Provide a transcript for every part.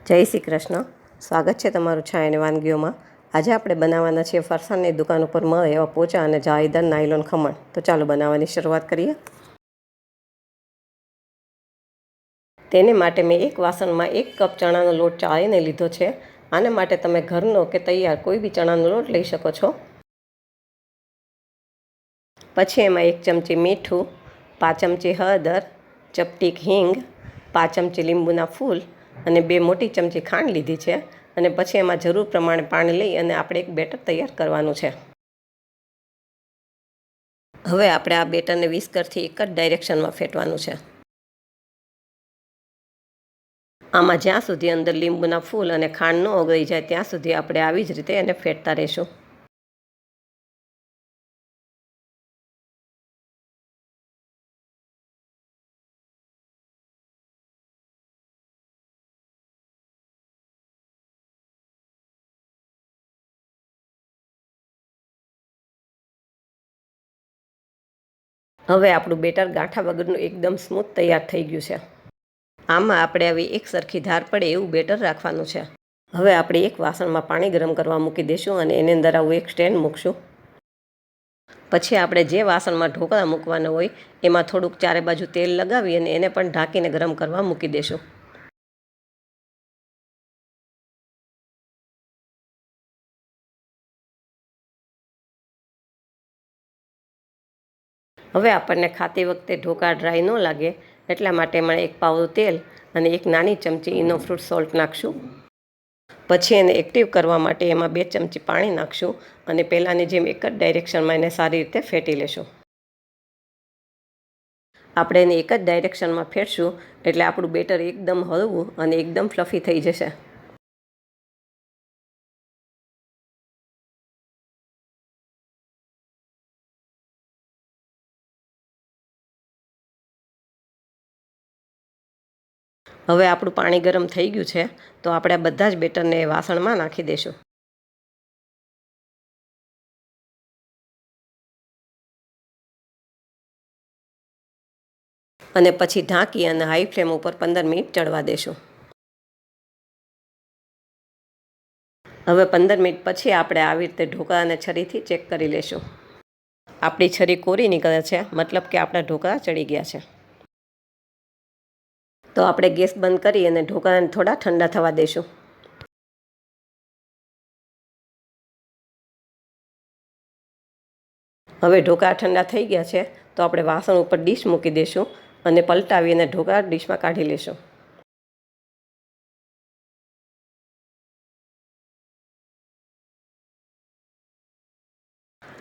જય શ્રી કૃષ્ણ. સ્વાગત છે તમારું છાયાની વાનગીઓમાં. આજે આપણે બનાવવાના છીએ ફરસાણની દુકાન ઉપર મળે એવા પોચા અને જાળીદાર નાયલોન ખમણ. તો ચાલો બનાવવાની શરૂઆત કરીએ. તેને માટે મેં એક વાસણમાં 1 કપ ચણાનો લોટ ચાળીને લીધો છે. આને માટે તમે ઘરનો કે તૈયાર કોઈ બી ચણાનો લોટ લઈ શકો છો. પછી એમાં 1 ચમચી મીઠું, 5 ચમચી હળદર, ચપટીક હિંગ, 5 ચમચી લીંબુના ફૂલ અને 2 મોટી ચમચી ખાંડ લીધી છે. અને પછી એમાં જરૂર પ્રમાણે પાણી લઈ અને આપણે એક બેટર તૈયાર કરવાનું છે. હવે આપણે આ બેટરને વિસ્કરથી એક જ ડાયરેક્શનમાં ફેટવાનું છે. આમાં જ્યાં સુધી અંદર લીંબુના ફૂલ અને ખાંડ ન ઓગળી જાય ત્યાં સુધી આપણે આવી જ રીતે એને ફેટતા રહીશું. હવે આપણું બેટર ગાંઠા વગરનું એકદમ સ્મૂથ તૈયાર થઈ ગયું છે. આમાં આપણે હવે એક સરખી ધાર પડે એવું બેટર રાખવાનું છે. હવે આપણે એક વાસણમાં પાણી ગરમ કરવા મૂકી દઈશું અને એની અંદર આવું એક સ્ટેન્ડ મૂકશું. પછી આપણે જે વાસણમાં ઢોકળા મૂકવાના હોય એમાં થોડુંક ચારે બાજુ તેલ લગાવી અને એને પણ ઢાંકીને ગરમ કરવા મૂકી દઈશું. હવે આપણને ખાતી વખતે ઢોકળા ડ્રાય ન લાગે એટલા માટે એમાં 1 પાવડું તેલ અને 1 નાની ચમચી ઇનો ફ્રૂટ સોલ્ટ નાખશું. પછી એને એક્ટિવ કરવા માટે એમાં 2 ચમચી પાણી નાખશું અને પહેલાંની જેમ એક જ ડાયરેક્શનમાં એને સારી રીતે ફેટી લેશું. આપણે એને એક જ ડાયરેક્શનમાં ફેરશું એટલે આપણું બેટર એકદમ હળવું અને એકદમ ફ્લફી થઈ જશે. હવે આપણું પાણી ગરમ થઈ ગયું છે તો આપણે આ બધા જ બેટરને વાસણમાં નાખી દઈશું. અને પછી ઢાંકી અને હાઈ ફ્લેમ ઉપર 15 મિનિટ ચડવા દેશું. હવે 15 મિનિટ પછી આપણે આવી રીતે ઢોકળાને છરીથી ચેક કરી લેશું. આપણી છરી કોરી નીકળે છે, મતલબ કે આપણા ઢોકળા ચડી ગયા છે. તો આપણે ગેસ બંધ કરી અને ઢોકળાને થોડા ઠંડા થવા દઈશું. હવે ઢોકળા ઠંડા થઈ ગયા છે તો આપણે વાસણ ઉપર ડીશ મૂકી દઈશું અને પલટાવી અને ઢોકળા ડીશમાં કાઢી લઈશું.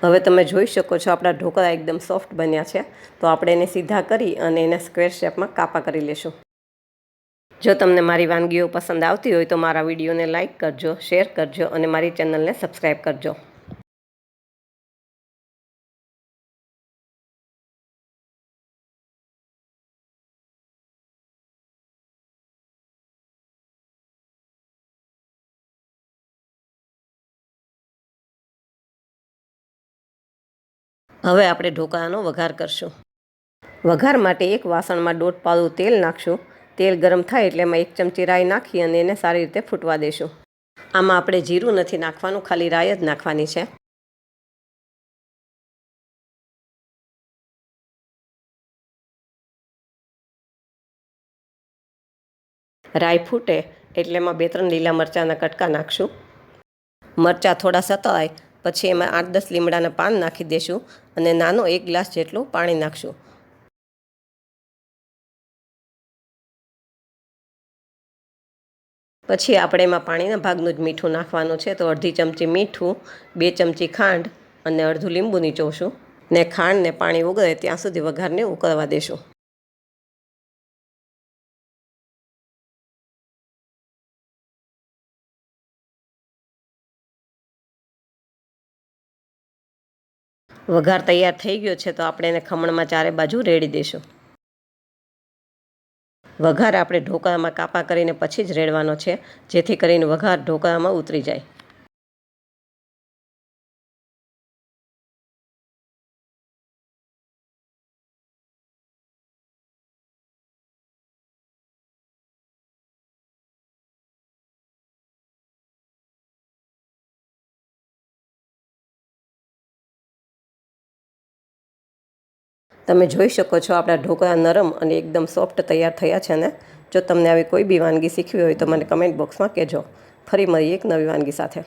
હવે તમે જોઈ શકો છો આપણા ઢોકળા એકદમ સોફ્ટ બન્યા છે. તો આપણે એને સીધા કરી અને એને સ્ક્વેર શેપમાં કાપા કરી લઈશું. જો તમને મારી વાનગીઓ પસંદ આવતી હોય તો મારા વિડીયોને લાઇક કરજો, શેર કરજો અને મારી ચેનલને સબસ્ક્રાઈબ કરજો. હવે આપણે ઢોકળાનો વઘાર કરશું. વઘાર માટે એક વાસણમાં 1.5 પાવડું તેલ નાખશું. તેલ ગરમ થાય એટલે એમાં 1 ચમચી રાઈ નાખી અને એને સારી રીતે ફૂટવા દઈશું. આમાં આપણે જીરું નથી નાખવાનું, ખાલી રાઈ જ નાખવાની છે. રાઈ ફૂટે એટલે એમાં 2-3 લીલા મરચાંના કટકા નાખશું. મરચાં થોડા સતળાય પછી એમાં 8-10 લીમડાના પાન નાખી દઈશું અને નાનો 1 ગ્લાસ જેટલું પાણી નાખશું. પછી આપણે એમાં પાણીના ભાગનું જ મીઠું નાખવાનું છે. તો અડધી ચમચી મીઠું, 2 ચમચી ખાંડ અને અડધું લીંબુ નીચોવશું ને ખાંડ ને પાણી ઉકળે ત્યાં સુધી વઘારને ઉકળવા દેશું. વઘાર તૈયાર થઈ ગયો છે તો આપણે એને ખમણમાં ચારે બાજુ રેડી દઈશું. વઘાર આપણે ઢોકળામાં કાપા કરીને પછી જ રેડવાનો છે, જેથી કરીને વઘાર ઢોકળામાં ઉતરી જાય. તમે જોઈ શકો છો આપણા ઢોકળા નરમ અને એકદમ સોફ્ટ તૈયાર થયા છે ને. જો તમને આવી કોઈ બી વાનગી શીખવી હોય તો મને કમેન્ટ બોક્સમાં કહેજો. ફરી મળીએ એક નવી વાનગી સાથે.